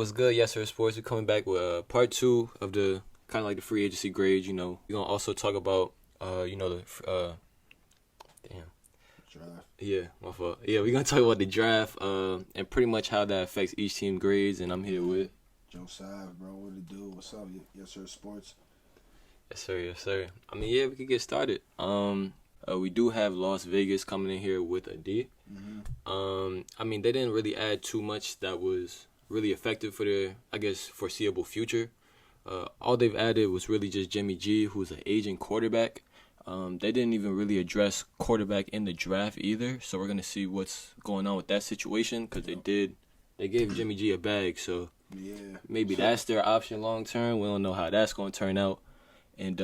What's good, Yesirrrr Sports? We're coming back with part two of the kind of like the free agency grades. We're gonna also talk about damn, Draft. yeah, my fault. Yeah, we're gonna talk about the draft and pretty much how that affects each team grades. And I'm here with Joe Sav, bro. What it do? What's up? Yesirrrr Sports. yes, sir. I mean, yeah, we could get started. We do have Las Vegas coming in here with a D. I mean, they didn't really add too much that was really effective for their, I guess, foreseeable future. All they've added was really just Jimmy G, who's an aging quarterback. They didn't even really address quarterback in the draft either, so we're gonna see what's going on with that situation because they gave Jimmy G a bag, so Yeah. maybe that's their option long term. We don't know how that's gonna turn out. And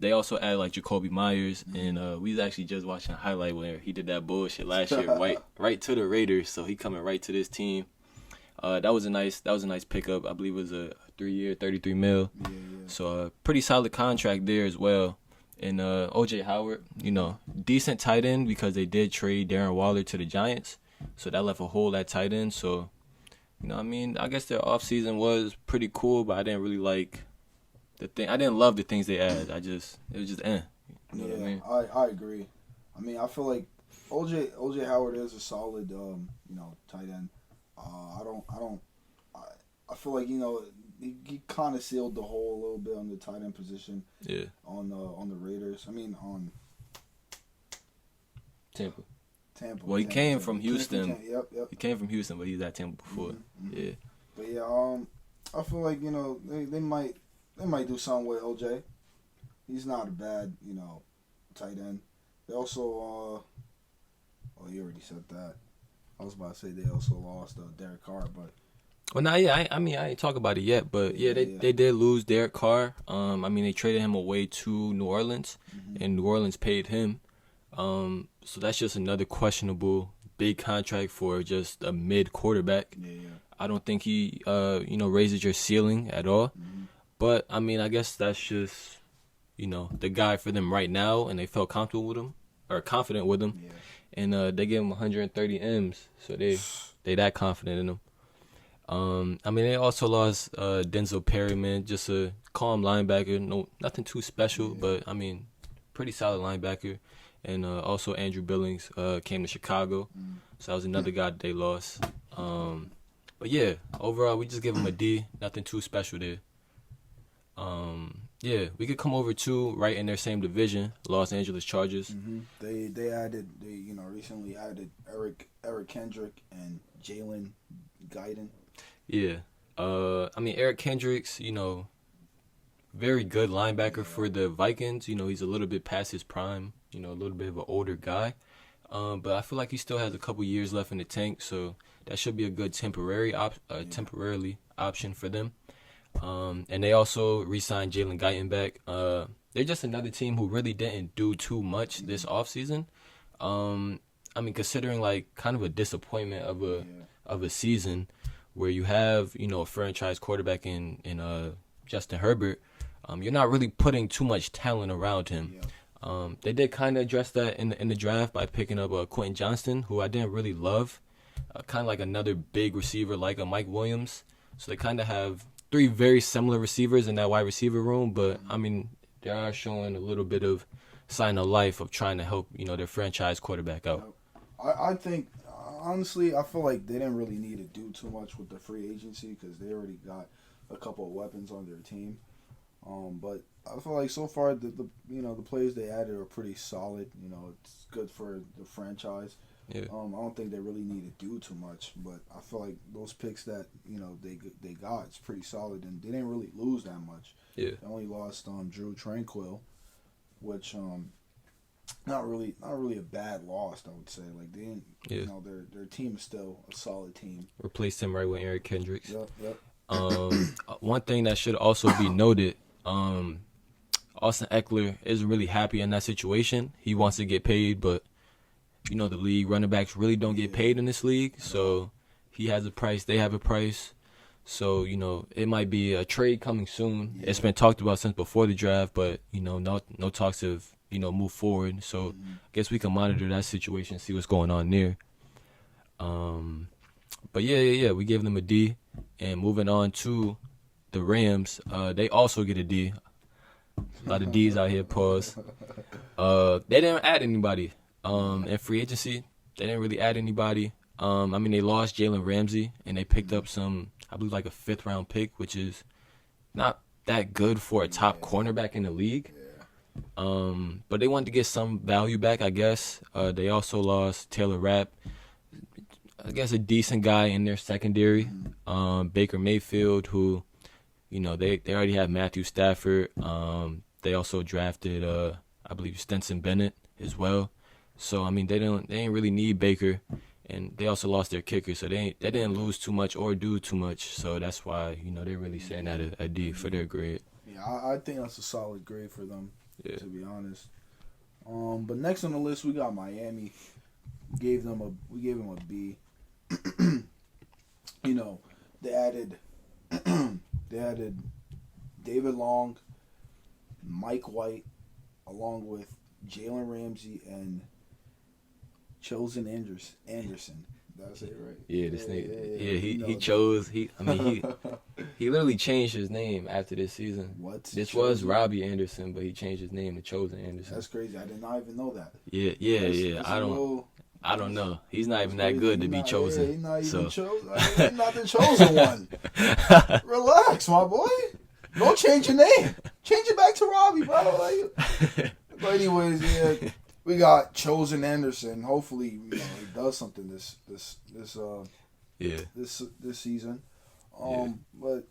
they also added like Jacoby Myers, and we was actually just watching a highlight where he did that bullshit last year, right to the Raiders. So he coming right to this team. That was a nice pickup. I believe it was a 3-year, $33 million. Yeah. So a pretty solid contract there as well. And OJ Howard, decent tight end because they did trade Darren Waller to the Giants, so that left a hole at tight end. So I guess their offseason was pretty cool, but I didn't really like. I didn't love the things they added. It was just You know what I mean? I agree. I mean, I feel like OJ Howard is a solid tight end. I feel like he kind of sealed the hole a little bit on the tight end position. Yeah. On the Raiders. I mean on Tampa. Well, he came from Houston. Yep. He came from Houston, but he was at Tampa before. Mm-hmm. Yeah. But yeah, I feel like they might do something with OJ. He's not a bad tight end. They also you already said that. I was about to say they also lost Derek Carr, but. Well, nah, yeah, I ain't talk about it yet, but they did lose Derek Carr. They traded him away to New Orleans, and New Orleans paid him. So that's just another questionable big contract for just a mid quarterback. Yeah. I don't think he raises your ceiling at all. But I guess that's just the guy for them right now, and they felt comfortable with him or confident with him, and they gave him 130 M's, so they that confident in him. They also lost Denzel Perryman, just a calm linebacker, nothing too special, but pretty solid linebacker. And also Andrew Billings came to Chicago, so that was another guy that they lost. But yeah, overall we just give him a D, nothing too special there. We could come over to right in their same division, Los Angeles Chargers. They recently added Eric Kendrick and Jalen Guyton. Yeah. Eric Kendricks, very good linebacker for the Vikings. He's a little bit past his prime, a little bit of an older guy. But I feel like he still has a couple years left in the tank, so that should be a good temporarily option for them. And they also re-signed Jalen Guyton back. They're just another team who really didn't do too much this offseason. Considering like kind of a disappointment of a season where you have, a franchise quarterback in Justin Herbert, you're not really putting too much talent around him. They did kind of address that in the draft by picking up Quentin Johnston, who I didn't really love, kind of like another big receiver like a Mike Williams. So they kind of have 3 very similar receivers in that wide receiver room, but they are showing a little bit of sign of life of trying to help their franchise quarterback out. I think honestly, I feel like they didn't really need to do too much with the free agency because they already got a couple of weapons on their team. But I feel like so far the players they added are pretty solid. It's good for the franchise. Yeah. I don't think they really need to do too much, but I feel like those picks that they got, it's pretty solid, and they didn't really lose that much. Yeah. They only lost Drew Tranquill, which not really a bad loss, I would say. Like they didn't, their team is still a solid team. Replaced him right with Eric Kendricks. Yep. One thing that should also be noted, Austin Eckler isn't really happy in that situation. He wants to get paid, but the league running backs really don't get paid in this league. So he has a price, they have a price. So, it might be a trade coming soon. Yeah. It's been talked about since before the draft, but, no talks have, moved forward. So I guess we can monitor that situation, see what's going on there. But yeah, we gave them a D. And moving on to the Rams, they also get a D. A lot of D's out here, pause. They didn't add anybody. In free agency, they didn't really add anybody. I mean, they lost Jalen Ramsey, and they picked up some, I believe, like a 5th-round pick, which is not that good for a top cornerback in the league. But they wanted to get some value back, I guess. They also lost Taylor Rapp, I guess a decent guy in their secondary. Baker Mayfield, who, you know, they already have Matthew Stafford. They also drafted, I believe, Stetson Bennett as well. So I mean, they ain't really need Baker, and they also lost their kicker, so they didn't lose too much or do too much. So that's why, you know, they're really saying that a D for their grade. Yeah, I think that's a solid grade for them. Yeah. To be honest. But next on the list we got Miami. We gave them a B. You know, they added David Long, Mike White, along with Jalen Ramsey and Chosen Anderson. That's it, right? Yeah, this name. Yeah, he chose. He literally changed his name after this season. What? This was Robbie Anderson, but he changed his name to Chosen Anderson. That's crazy. I did not even know that. Yeah. I don't know. He's not even that good to be chosen. Yeah, he's not even chosen. He's not the chosen one. Relax, my boy. Don't change your name. Change it back to Robbie, bro. But anyways, yeah, we got Chosen Anderson. Hopefully, you know, he does something this season. But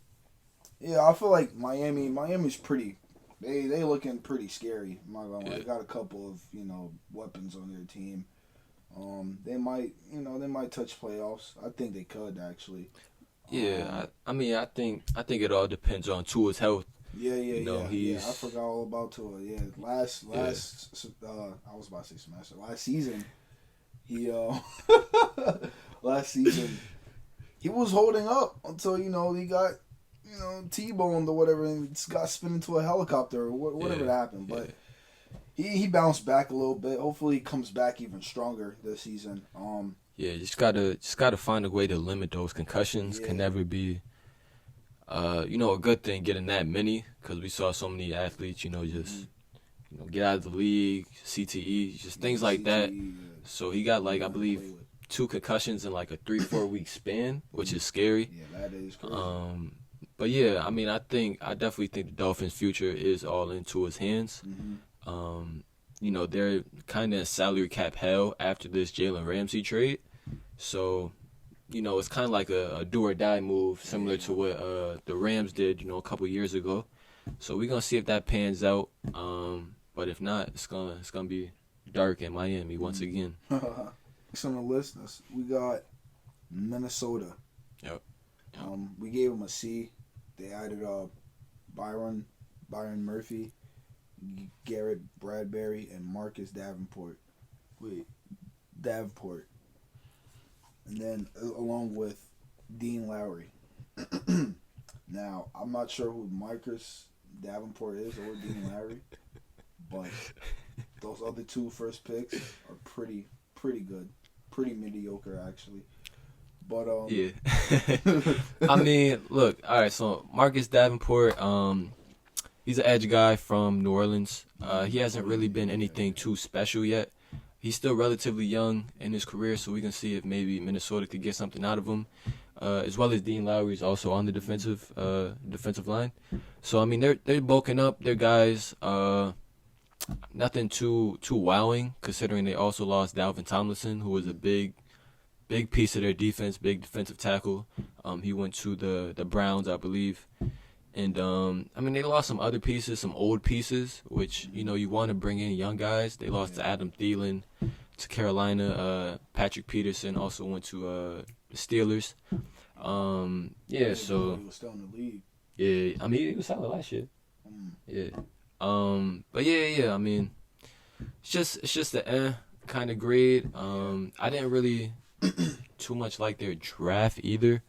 yeah, I feel like Miami's pretty. They looking pretty scary. I'm not gonna lie. They got a couple of, you know, weapons on their team. They might touch playoffs. I think they could actually. Yeah, I mean, I think it all depends on Tua's health. Yeah. I forgot all about Tua. Yeah, last I was about to say semester. Last season, he he was holding up until, you know, he got, you know, T-boned or whatever, and got spun into a helicopter or whatever happened. But he bounced back a little bit. Hopefully, he comes back even stronger this season. Yeah, just gotta find a way to limit those concussions. Can never be, you know, a good thing getting that many, because we saw so many athletes, you know, just you know, get out of the league, CTE, just things like that. So he got, like, I believe 2 concussions in like a 3-4 week span, which is scary. Yeah, that is crazy. But yeah, I mean, I definitely think the Dolphins' future is all into his hands. You know, they're kind of in salary cap hell after this Jalen Ramsey trade. So, you know, it's kind of like a do or die move, similar to what the Rams did, you know, a couple years ago. So we're going to see if that pans out. But if not, it's gonna be dark in Miami once again. Next on the list, we got Minnesota. Yep. We gave them a C. They added Byron Murphy, Garrett Bradbury, and Marcus Davenport. And then along with Dean Lowry. Now, I'm not sure who Marcus Davenport is or Dean Lowry, but those other 2 first picks are pretty good. Pretty mediocre, actually. But yeah. I mean, look, all right, so Marcus Davenport, he's an edge guy from New Orleans. He hasn't really been anything too special yet. He's still relatively young in his career, so we can see if maybe Minnesota could get something out of him. As well as Dean Lowry is also on the defensive line. So I mean, they're bulking up. They're guys. Nothing too wowing, considering they also lost Dalvin Tomlinson, who was a big piece of their defense, big defensive tackle. He went to the Browns, I believe. And, I mean, they lost some other pieces, some old pieces, which, you know, you want to bring in young guys. They lost to Adam Thielen, to Carolina. Patrick Peterson also went to the Steelers. Yeah, so... He was still in the league. Yeah, I mean, he was solid last year. Yeah. But yeah, I mean, it's just the kind of grade. I didn't really too much like their draft either.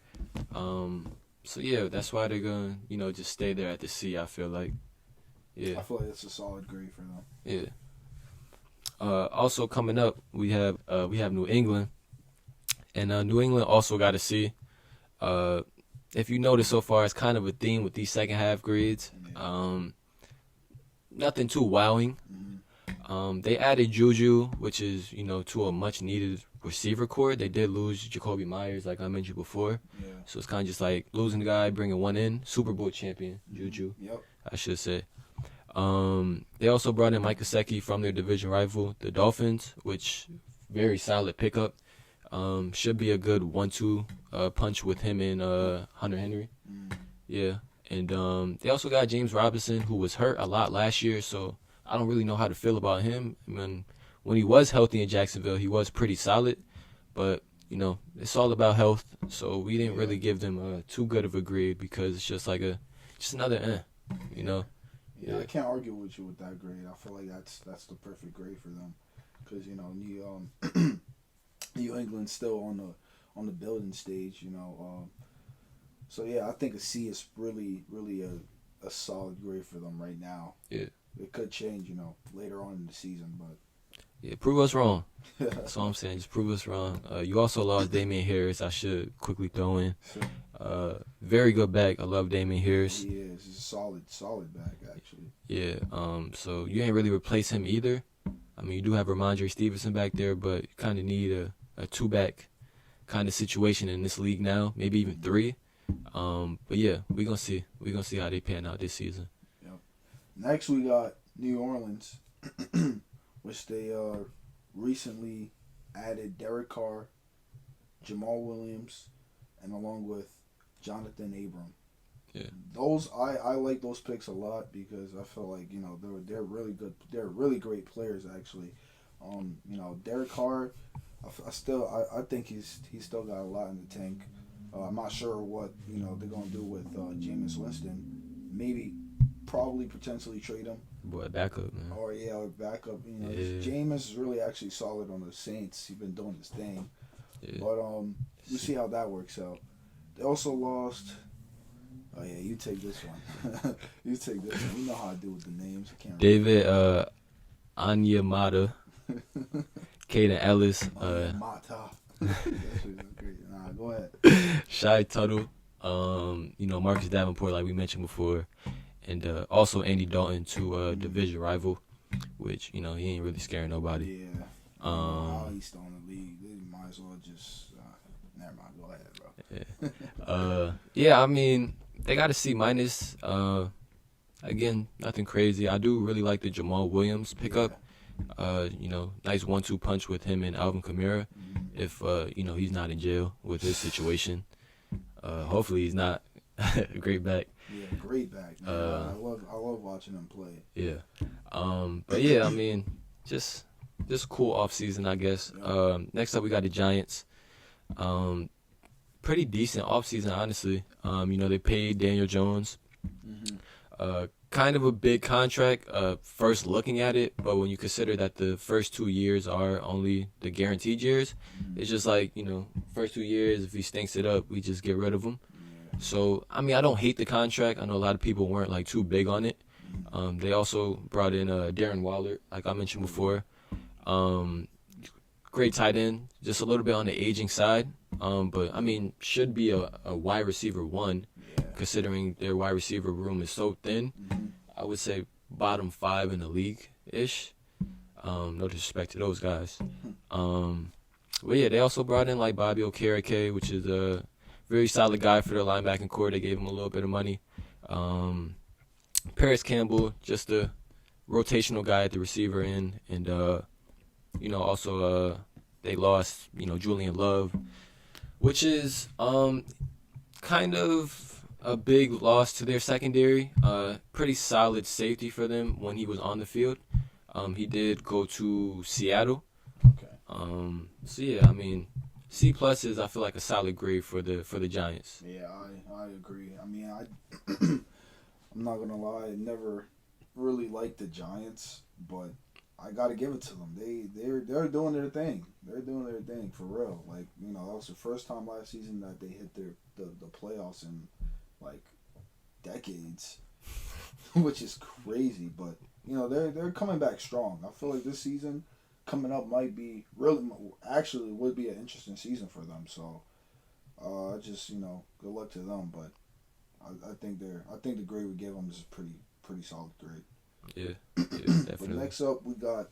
So yeah, that's why they're gonna, you know, just stay there at the C. I feel like, yeah. I feel like it's a solid grade for them. Yeah. Also coming up, we have New England, And New England also got a C. If you notice so far, it's kind of a theme with these second half grades. Nothing too wowing. They added Juju, which is, to a much needed receiver core. They did lose Jacoby Myers, like I mentioned before. Yeah. So it's kind of just like losing the guy, bringing one in. Super Bowl champion, Juju. Yep. I should say. They also brought in Mike Gesicki from their division rival, the Dolphins, which very solid pickup. Should be a good 1-2 punch with him and Hunter Henry. Yeah. And they also got James Robinson, who was hurt a lot last year, so I don't really know how to feel about him. I mean, when he was healthy in Jacksonville, he was pretty solid, but it's all about health. So we didn't really give them too good of a grade because it's just like just another Yeah, I can't argue with you with that grade. I feel like that's the perfect grade for them, because New England's still on the building stage. So yeah, I think a C is really a solid grade for them right now. Yeah. It could change, later on in the season, but yeah, prove us wrong. That's all I'm saying. Just prove us wrong. You also lost Damian Harris. I should quickly throw in. Very good back. I love Damian Harris. He is. He's a solid back, actually. Yeah. So you ain't really replace him either. I mean, you do have Ramondre Stevenson back there, but you kind of need a two-back kind of situation in this league now. Maybe even three. But yeah, we're gonna see. We're gonna see how they pan out this season. Yep. Next, we got New Orleans, which they recently added Derek Carr, Jamal Williams, and along with Jonathan Abram. Yeah. Those I like those picks a lot because I feel like they're really good. They're really great players actually. Derek Carr, I think he's still got a lot in the tank. I'm not sure what they're gonna do with Jameis Winston. Maybe, probably, potentially trade him. Boy, backup, man. Or backup. Jameis is really actually solid on the Saints. He's been doing his thing. Yeah. But we'll see how that works out. They also lost. Oh yeah, you take this one. You take this one. You know how I do with the names. I can't David Onyemata, Caden Ellis. Mata. Nah, go ahead. Shy Tuttle. Marcus Davenport, like we mentioned before, and also Andy Dalton to division rival, which he ain't really scaring nobody. Yeah. He's still in the league. They might as well just. Never mind. Go ahead, bro. Yeah. I mean, they got a C minus. Again, nothing crazy. I do really like the Jamal Williams pickup. Nice 1-2 punch with him and Alvin Kamara. If he's not in jail with his situation. Hopefully he's not. Great back. Yeah, great back. I love watching him play. Yeah. But yeah, I mean, just cool off season, I guess. Next up we got the Giants. Pretty decent off season, honestly. They paid Daniel Jones. Kind of a big contract, first looking at it, but when you consider that the first 2 years are only the guaranteed years, it's just like, first 2 years, if he stinks it up, we just get rid of him. So, I mean, I don't hate the contract. I know a lot of people weren't, like, too big on it. They also brought in Darren Waller, like I mentioned before. Great tight end, just a little bit on the aging side, but, I mean, should be a wide receiver one. Considering their wide receiver room is so thin, I would say bottom 5 in the league-ish. No disrespect to those guys. But yeah, they also brought in like Bobby Okereke, which is a very solid guy for their linebacking core. They gave him a little bit of money. Paris Campbell, just a rotational guy at the receiver end. And, also they lost, Julian Love, which is kind of a big loss to their secondary. Pretty solid safety for them when he was on the field. He did go to Seattle. Okay. So yeah, I mean, C+ is I feel like a solid grade for the Giants. Yeah, I agree. I mean, I'm not gonna lie, I never really liked the Giants, but I gotta give it to them. They're doing their thing. They're doing their thing for real. Like that was the first time last season that they hit the playoffs in like decades, which is crazy. But they're coming back strong. I feel like this season coming up might be really actually would be an interesting season for them. So just good luck to them. But I think the grade we gave them is pretty solid grade. Yeah, But definitely. next up we got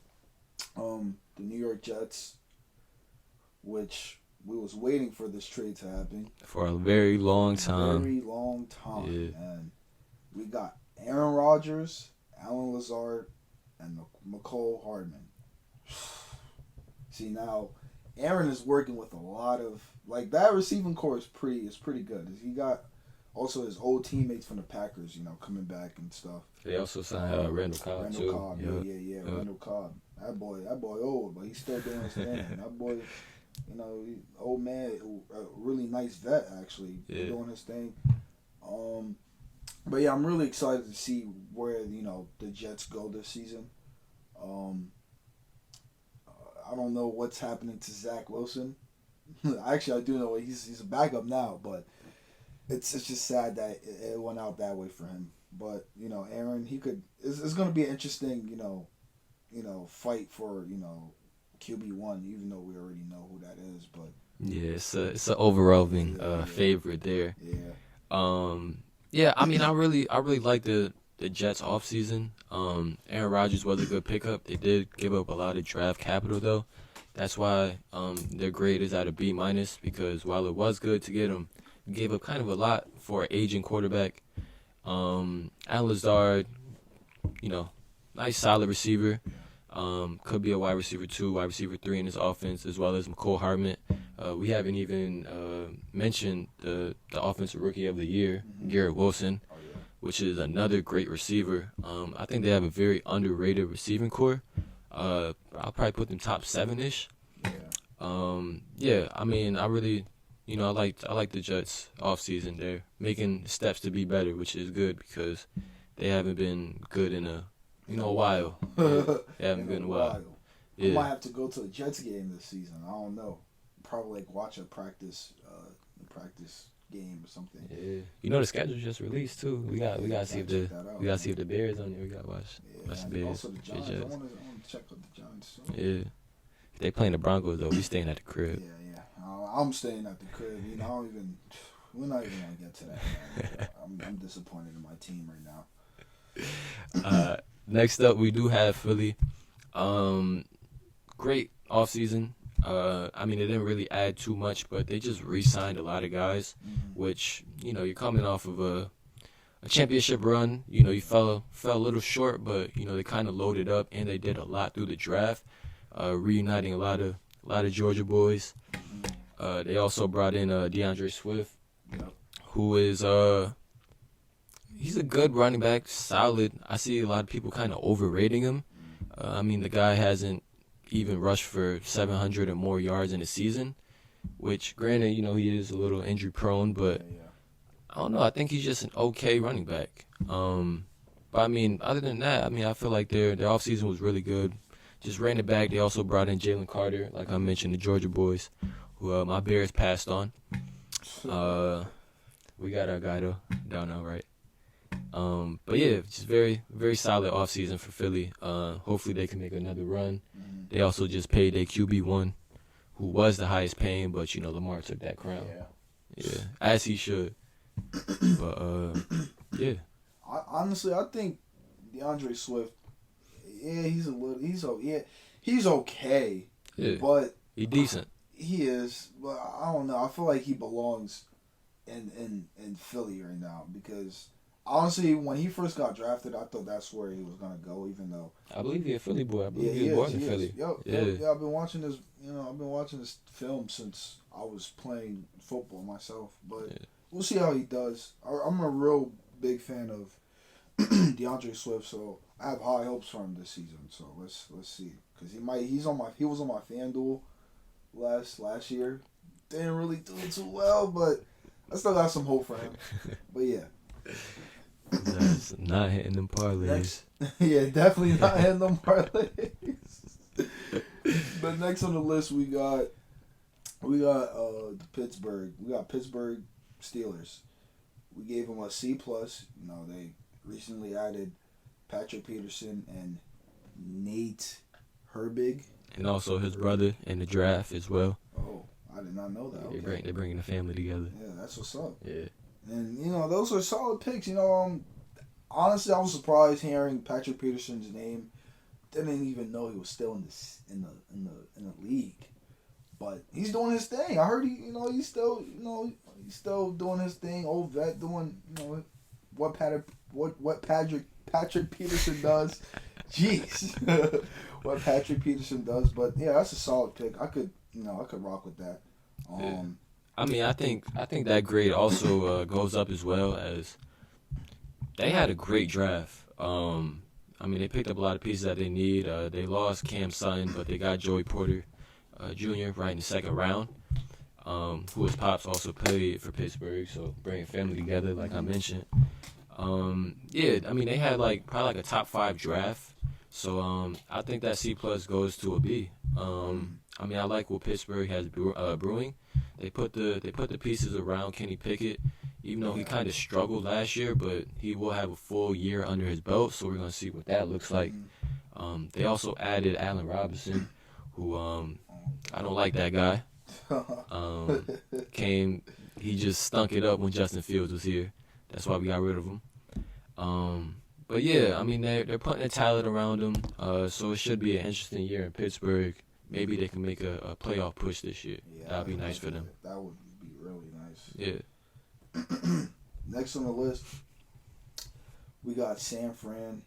the New York Jets, which we was waiting for this trade to happen For a very long time. very long time, Yeah. and we got Aaron Rodgers, Alan Lazard, and McCole Hardman. See now, Aaron is working with a lot of that receiving core is pretty good. He got also his old teammates from the Packers, coming back and stuff. They also signed Randall Cobb Randall too. Cobb, yeah. Randall Cobb. That boy old, but he's still doing his thing. That boy, old man, a really nice vet actually, doing his thing. But yeah, I'm really excited to see where the Jets go this season. I don't know what's happening to Zach Wilson. Actually, I do know he's a backup now, but it's just sad that it went out that way for him. But Aaron, he could. It's going to be an interesting fight for QB1, even though we already know who that is. But yeah, it's an overwhelming favorite there. Yeah. I mean, I really like the Jets offseason. Aaron Rodgers was a good pickup. They did give up a lot of draft capital though. That's why their grade is at a B minus, because while it was good to get him, gave up kind of a lot for an aging quarterback. Alan Lazard, nice solid receiver. Could be a wide receiver 2, wide receiver 3 in his offense, as well as McCole Hardman. We haven't even mentioned the offensive rookie of the year, Garrett Wilson, which is another great receiver. I think they have a very underrated receiving core. I'll probably put them top 7-ish. I mean, I really, I like the Jets offseason. They're making steps to be better, which is good because they haven't been good in a while. They haven't been a while. I might have to go to a Jets game this season. I don't know. Probably watch a practice game or something. Yeah. The schedule just released too. We got to see if the Bears on there. We got to watch the Bears. Also the Giants. I want to check out the Giants too. Yeah. If they playing the Broncos though, we staying at the crib. Yeah. I'm staying at the crib. We're not even gonna get to that. I'm disappointed in my team right now. Next up, we do have Philly. Great offseason. I mean, they didn't really add too much, but they just re-signed a lot of guys, which, you're coming off of a championship run. You fell a little short, but, they kind of loaded up, and they did a lot through the draft, reuniting a lot of Georgia boys. They also brought in DeAndre Swift, who is he's a good running back, solid. I see a lot of people kind of overrating him. I mean, the guy hasn't even rushed for 700 or more yards in a season, which, granted, he is a little injury prone, but I don't know. I think he's just an okay running back. But I mean, other than that, I mean, I feel like their offseason was really good. Just ran it back. They also brought in Jalen Carter, like I mentioned, the Georgia boys, who my Bears passed on. We got our guy though down now, right? But yeah, just very, very solid offseason for Philly. Hopefully they can make another run. They also just paid their QB1, who was the highest paying, but Lamar took that crown. Yeah, as he should. But yeah. Honestly, I think DeAndre Swift, he's okay. Yeah, but he's decent. He is, but I don't know. I feel like he belongs in Philly right now because. Honestly, when he first got drafted, I thought that's where he was gonna go. Even though I believe he's a Philly boy. I believe he was born in Philly. I've been watching this. I've been watching this film since I was playing football myself. But we'll see how he does. I'm a real big fan of DeAndre Swift, so I have high hopes for him this season. So let's see, because he was on my FanDuel last year. Didn't really do too well, but I still got some hope for him. But yeah. That's not hitting them parlays. Definitely not hitting them parlays. But next on the list we got the Pittsburgh Steelers. We gave them a C+. They recently added Patrick Peterson and Nate Herbig. And also his brother in the draft as well. Oh, I did not know that. Okay. They're bringing the family together. Yeah, that's what's up. Yeah. And those are solid picks. Honestly, I was surprised hearing Patrick Peterson's name. Didn't even know he was still in the league. But he's doing his thing. I heard he's still doing his thing. Old vet doing what Patrick Peterson does. Jeez, what Patrick Peterson does. But yeah, that's a solid pick. I could rock with that. I mean, I think that grade also goes up as well as they had a great draft. I mean, they picked up a lot of pieces that they need. They lost Cam Sutton, but they got Joey Porter Jr. right in the second round, who his pops also played for Pittsburgh, so bringing family together, like I mentioned. Yeah, I mean, they had probably a top 5 draft, so I think that C+ goes to a B. I mean, I like what Pittsburgh has brewing. They put the pieces around Kenny Pickett, even though he kind of struggled last year, but he will have a full year under his belt, so we're going to see what that looks like. They also added Allen Robinson, who I don't like that guy. He just stunk it up when Justin Fields was here. That's why we got rid of him. But yeah, I mean, they're putting a talent around him, so it should be an interesting year in Pittsburgh. Maybe they can make a playoff push this year. Yeah, that'd be nice for them. That would be really nice. Yeah. Next on the list, we got San Fran.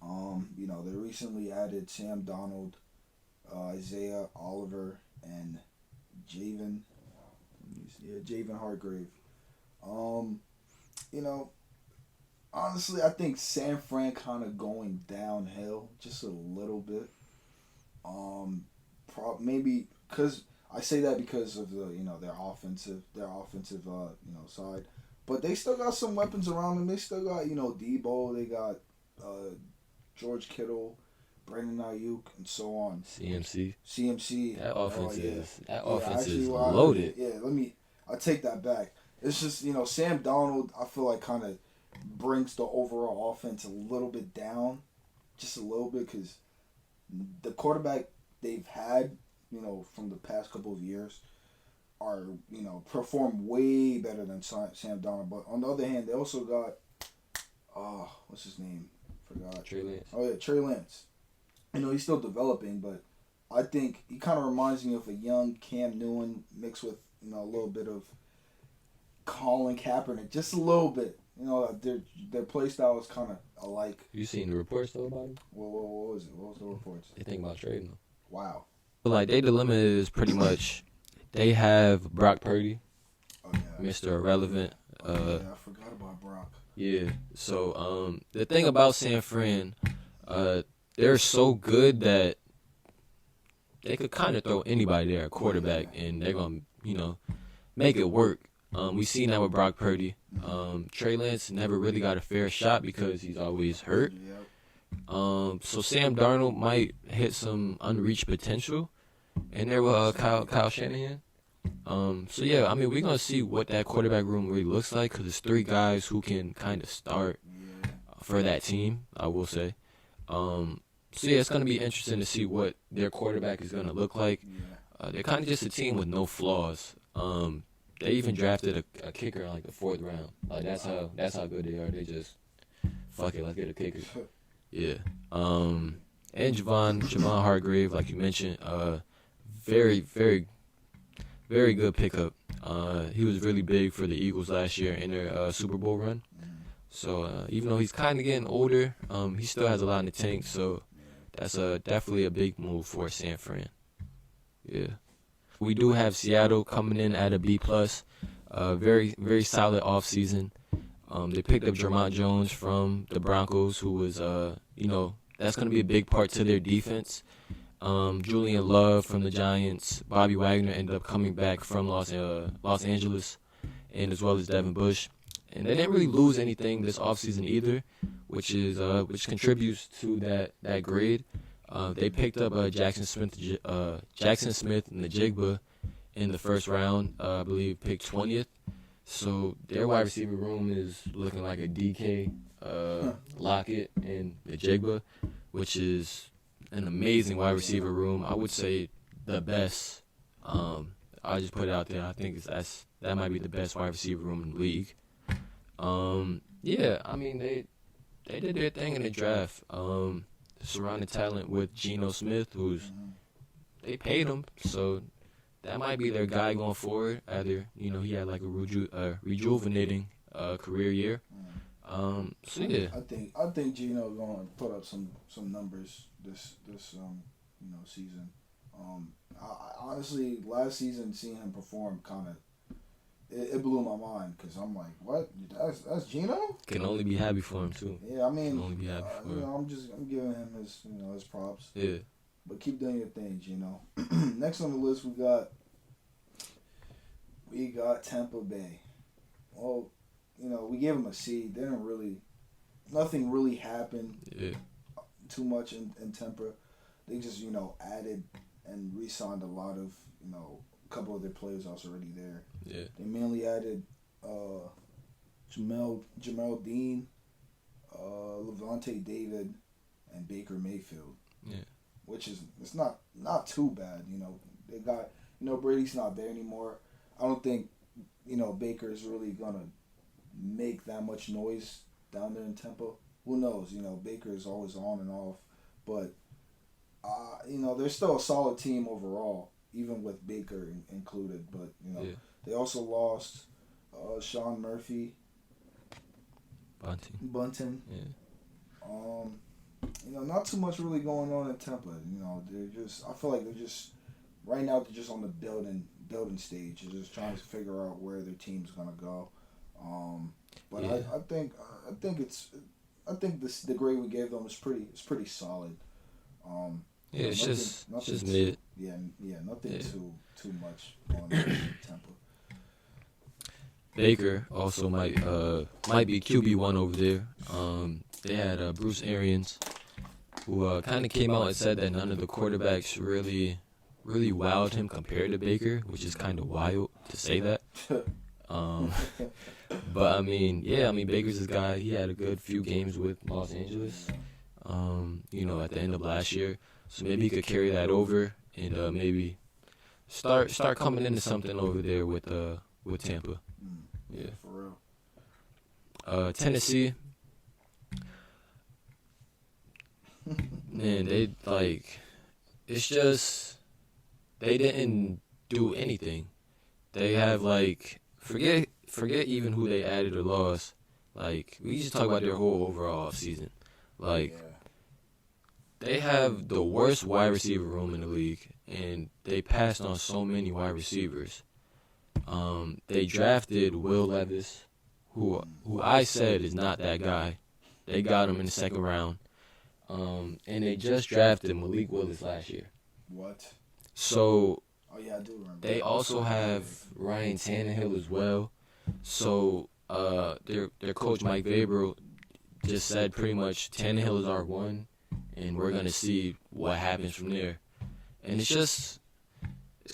They recently added Sam Donald, Isaiah Oliver, and Javen Hargrave. Honestly, I think San Fran kind of going downhill just a little bit. Maybe because I say that because of their offensive side, but they still got some weapons around them. They still got Debo. They got George Kittle, Brandon Ayuk, and so on. CMC. That offense is loaded. I take that back. It's just Sam Donald. I feel like kind of brings the overall offense a little bit down, just a little bit, because the quarterback they've had, from the past couple of years are, perform way better than Sam Donald. But on the other hand, they also got, what's his name? Forgot. Trey Lance. Oh, yeah, Trey Lance. He's still developing, but I think he kind of reminds me of a young Cam Newton mixed with, a little bit of Colin Kaepernick, just a little bit. Their play style is kind of alike. You seen the reports though about him? What was it? What was the reports? They think about trading him. Wow. Their dilemma is pretty much they have Brock Purdy, Mr. Irrelevant. I forgot about Brock. Yeah. So the thing about San Fran, they're so good that they could kind of throw anybody there at quarterback, and they're gonna make it work. We've seen that with Brock Purdy. Trey Lance never really got a fair shot because he's always hurt. So Sam Darnold might hit some unreached potential, and there with Kyle Shanahan. So yeah, I mean, we're gonna see what that quarterback room really looks like, because it's 3 guys who can kind of start for that team, I will say. So yeah, it's gonna be interesting to see what their quarterback is gonna look like. They're kind of just a team with no flaws. They even drafted a kicker in the 4th round. That's how good they are. They just fuck it, let's get a kicker. Yeah. And Javon Hargrave, like you mentioned, very, very, very good pickup. He was really big for the Eagles last year in their Super Bowl run. So even though he's kind of getting older, he still has a lot in the tank. So that's definitely a big move for San Fran. Yeah. We do have Seattle coming in at a B+. Very, very solid offseason. They picked up Jermont Jones from the Broncos, who was, that's going to be a big part to their defense. Julian Love from the Giants. Bobby Wagner ended up coming back from Los Angeles, and as well as Devin Bush. And they didn't really lose anything this offseason either, which contributes to that grade. They picked up Jackson Smith and Najigba in the 1st round, I believe picked 20th. So their wide receiver room is looking like a DK, Lockett, and Najigba, which is an amazing wide receiver room. I would say the best. I just put it out there. I think that might be the best wide receiver room in the league. Yeah, I mean they did their thing in the draft. Surrounded talent with Geno Smith, who's they paid him, so that might be their guy going forward. Either he had like a rejuvenating career year. So yeah, I think Gino going to put up some numbers this season. I honestly, last season seeing him perform kind of it blew my mind because I'm like, what? That's Gino? Can only be happy for him too. Yeah, I mean, Can only be happy for him. I'm giving him his props. Yeah. But keep doing your thing, Gino. Next on the list we got Tampa Bay. Well, we gave them a seed. Nothing really happened. Yeah. Too much in Tampa. They just added and re-signed a lot of a couple of their players also already there. Yeah. They mainly added Jamel Dean, Levante David, and Baker Mayfield. Yeah. Which it's not too bad. They got Brady's not there anymore. I don't think Baker's really gonna make that much noise down there in Tampa. Who knows? Baker is always on and off, but they're still a solid team overall, even with Baker included. But they also lost Sean Murphy, Bunting. Yeah. Not too much really going on in Tampa. I feel like they're just right now they're just on the building stage. They're just trying to figure out where their team's gonna go. But yeah. I think the grade we gave them is pretty solid. It's just mid. Yeah, nothing too much going on in Tampa. Baker also might be QB1 over there. They had Bruce Arians, who kind of came out and said that none of the quarterbacks really wowed him compared to Baker, which is kind of wild to say that. But I mean, Baker's his guy. He had a good few games with Los Angeles, at the end of last year. So maybe he could carry that over and maybe start coming into something over there with Tampa. Yeah, for real. Tennessee. Man, it's just they didn't do anything. They have forget even who they added or lost. We just talk about their whole overall season. They have the worst wide receiver room in the league, and they passed on so many wide receivers. They drafted Will Levis, who I said is not that guy. They got him in the second round. And they just drafted Malik Willis last year. What? So oh yeah, I do remember. They also have Ryan Tannehill as well. So their coach Mike Vrabel just said pretty much Tannehill is our one, and we're gonna see what happens from there. And it's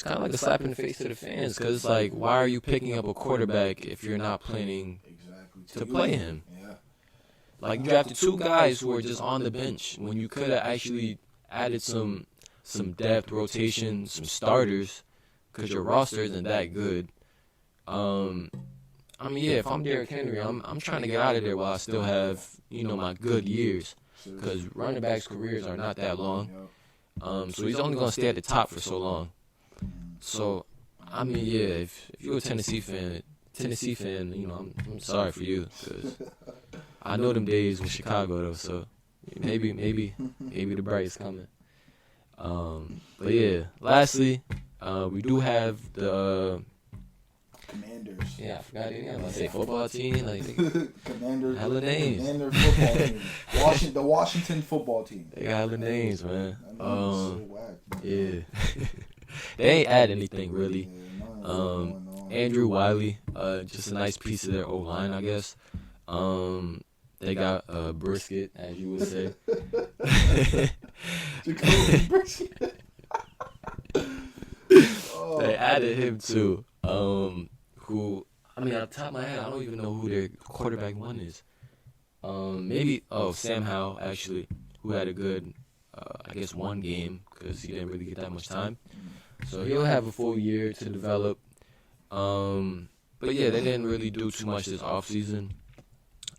kind of like a slap in the face to the fans, because why are you picking up a quarterback if you're not planning to play him? Yeah. You drafted two guys who were just on the bench when you could have actually added some depth, rotation, some starters, because your roster isn't that good. If I'm Derrick Henry, I'm trying to get out of there while I still have my good years, because running backs' careers are not that long. So he's only gonna stay at the top for so long. So if you're a Tennessee fan, I'm sorry for you, because I know them days with Chicago though. So maybe the bright's coming. But yeah, lastly, we do have the Commanders. Yeah, I forgot it. I was gonna say football team. Commanders. Hella names. Commander football team. The Washington football team. They got hella names, man. So whack, yeah. They ain't add anything really. Andrew Wiley, just a nice piece of their O-line, I guess. They got Brisket, as you would say. Jacoby Brisket. They added him too. Who, off the top of my head, I don't even know who their quarterback one is. Maybe Sam Howell, actually, who had a good I guess, one game because he didn't really get that much time. So he'll have a full year to develop. But yeah, they didn't really do too much this offseason.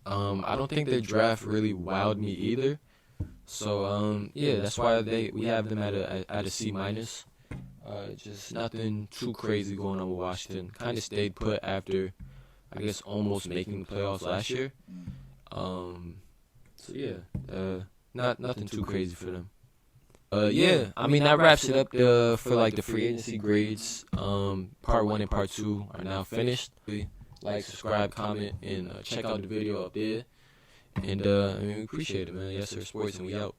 I don't think their draft really wowed me either. So yeah, that's why we have them at a C minus. Just nothing too crazy going on with Washington. Kind of stayed put after, I guess, almost making the playoffs last year. So yeah, nothing too crazy for them. Yeah, I mean that wraps it up for like the free agency grades. Part 1 and part 2 are now finished. Like, subscribe, comment, and check out the video up there. And I mean, we appreciate it, man. Yesirrrr Sports, and we out.